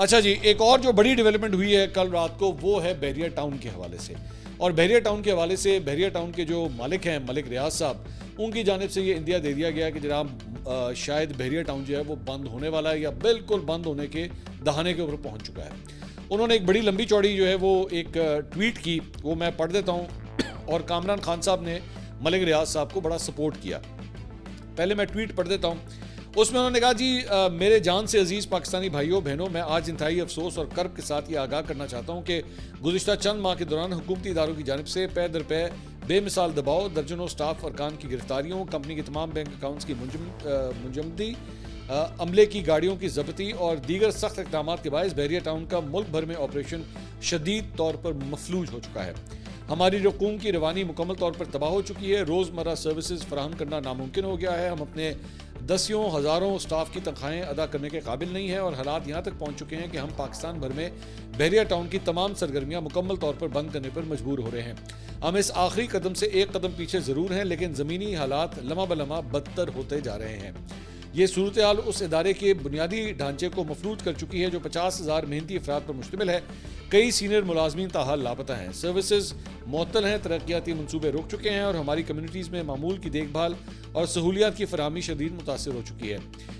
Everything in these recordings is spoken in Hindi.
अच्छा जी, एक और जो बड़ी डेवलपमेंट हुई है कल रात को वो है बहरिया टाउन के हवाले से। और बहरिया टाउन के हवाले से बहरिया टाउन के जो मालिक हैं मलिक रियाज साहब, उनकी जानिब से ये इंदिया दे दिया गया कि जनाब शायद बहरिया टाउन जो है वो बंद होने वाला है या बिल्कुल बंद होने के दहाने के ऊपर पहुंच चुका है। उन्होंने एक बड़ी लंबी चौड़ी जो है वो एक ट्वीट की, वो मैं पढ़ देता हूँ। और कामरान खान साहब ने मलिक रियाज साहब को बड़ा सपोर्ट किया। पहले मैं ट्वीट पढ़ देता हूँ। उसमें उन्होंने कहा जी मेरे जान से अजीज़ पाकिस्तानी भाइयों बहनों, मैं आज इंतहाई अफसोस और कर्ब के साथ ये आगाह करना चाहता हूँ कि गुज़िश्ता चंद माह के दौरान हुकूमती इदारों की जानिब से पै दर पै बेमिसाल दबाव, दर्जनों स्टाफ अरकान की गिरफ्तारियों, कंपनी के तमाम बैंक अकाउंट्स की मुंजमदी, अमले की गाड़ियों की जब्ती और दीगर सख्त इक़दाम के बायस बहरिया टाउन का मुल्क भर में ऑपरेशन शदीद तौर पर मफलूज हो चुका है। हमारी रकूम की रवानी मुकम्मल तौर पर तबाह हो चुकी है। रोज़मर्रा सर्विसेज फराहम करना नामुमकिन हो गया है। हम अपने दसियों हज़ारों स्टाफ की तनख्वाहें अदा करने के काबिल नहीं हैं और हालात यहाँ तक पहुँच चुके हैं कि हम पाकिस्तान भर में बहरिया टाउन की तमाम सरगर्मियाँ मुकम्मल तौर पर बंद करने पर मजबूर हो रहे हैं। हम इस आखिरी कदम से एक कदम पीछे ज़रूर हैं, लेकिन ज़मीनी हालात लम्हा ब लम्हा बदतर होते जा रहे हैं। ये सूरत हाल उस इदारे के बुनियादी ढांचे को मफलूज कर चुकी है जो 50,000 मेहनती अफराद पर मुश्तमिल है। कई सीनियर मुलाजमीन ताहाल लापता हैं, सर्विसेज मुअत्तल हैं, तरक्याती मनसूबे रुक चुके हैं और हमारी कम्युनिटीज़ में मामूल की देखभाल और सहूलियात की फराहमी शदीद मुतासर हो चुकी है।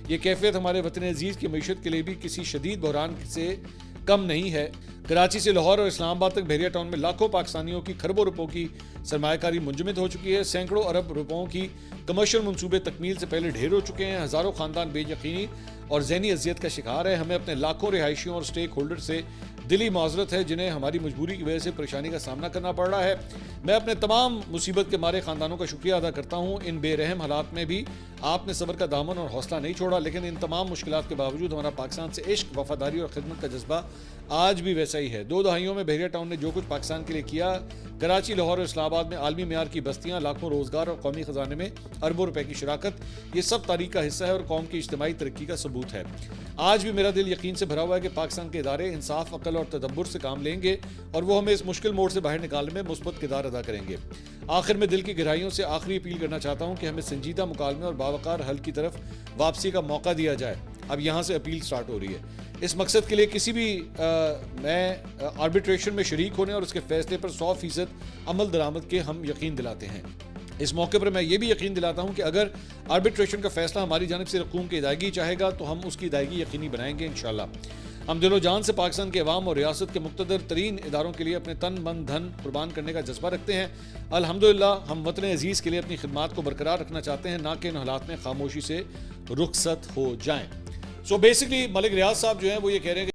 ये कैफियत हमारे वतन अजीज़ की मीशत के लिए भी किसी शदीद बहरान से कम नहीं है। कराची से लाहौर और इस्लामाबाद तक बहरिया टाउन में लाखों पाकिस्तानियों की खरबों रुपयों की सरमायाकारी मुंजमद हो चुकी है। सैकड़ों अरब रुपयों की कमर्शियल मंसूबे तकमील से पहले ढेर हो चुके हैं। हज़ारों खानदान बेयकीनी और ज़हनी अजियत का शिकार है। हमें अपने लाखों रिहायशियों और स्टेक होल्डर से दिली माजरत है जिन्हें हमारी मजबूरी की वजह से परेशानी का सामना करना पड़ रहा है। मैं अपने तमाम मुसीबत के मारे ख़ानदानों का शुक्रिया अदा करता हूँ। इन बेरहम हालात में भी आपने सब्र का दामन और हौसला नहीं छोड़ा, लेकिन इन तमाम मुश्किलात के बावजूद हमारा पाकिस्तान से इश्क, वफादारी और खिदमत का जज्बा आज भी वैसा ही है। 2 दहाइयों में बहरिया टाउन ने जो कुछ पाकिस्तान के लिए किया, कराची, लाहौर और इस्लामाबाद में आलमी मेयार की बस्तियाँ, लाखों रोजगार और कौमी खजाने में अरबों रुपए की शराकत, ये सब तारीख का हिस्सा है और कौम की इज्तिमाई तरक्की का सबूत है। आज भी मेरा दिल यकीन से भरा हुआ है कि पाकिस्तान के इदारे इंसाफ, अकल और तदब्बुर से काम लेंगे और वो हमें इस मुश्किल मोड़ से बाहर निकालने में मुस्बत किरदार अदा करेंगे। आखिर में दिल की गहराइयों से आखिरी अपील करना चाहता हूँ कि हमें संजीदा मुकालमे और बावकार हल की तरफ वापसी का मौका दिया जाए। अब यहाँ से अपील स्टार्ट हो रही है। इस मकसद के लिए किसी भी मैं आर्बिट्रेशन में शरीक होने और उसके फैसले पर 100% अमल दरामद के हम यकीन दिलाते हैं। इस मौके पर मैं ये भी यकीन दिलाता हूँ कि अगर आर्बिट्रेशन का फैसला हमारी जानिब से रकूम की अदायगी चाहेगा तो हम उसकी अदायगी यकीनी बनाएंगे इंशाल्लाह। हम दिलो जान से पाकिस्तान के अवाम और रियासत के मुक़्तदर तरीन इदारों के लिए अपने तन मन धन कुर्बान करने का जज्बा रखते हैं। अल्हम्दुलिल्लाह हम वतन अजीज़ के लिए अपनी खिदमत को बरकरार रखना चाहते हैं, ना कि इन हालात में खामोशी से रुखसत हो जाएं। सो बेसिकली मलिक रियाज साहब जो हैं वो ये कह रहे हैं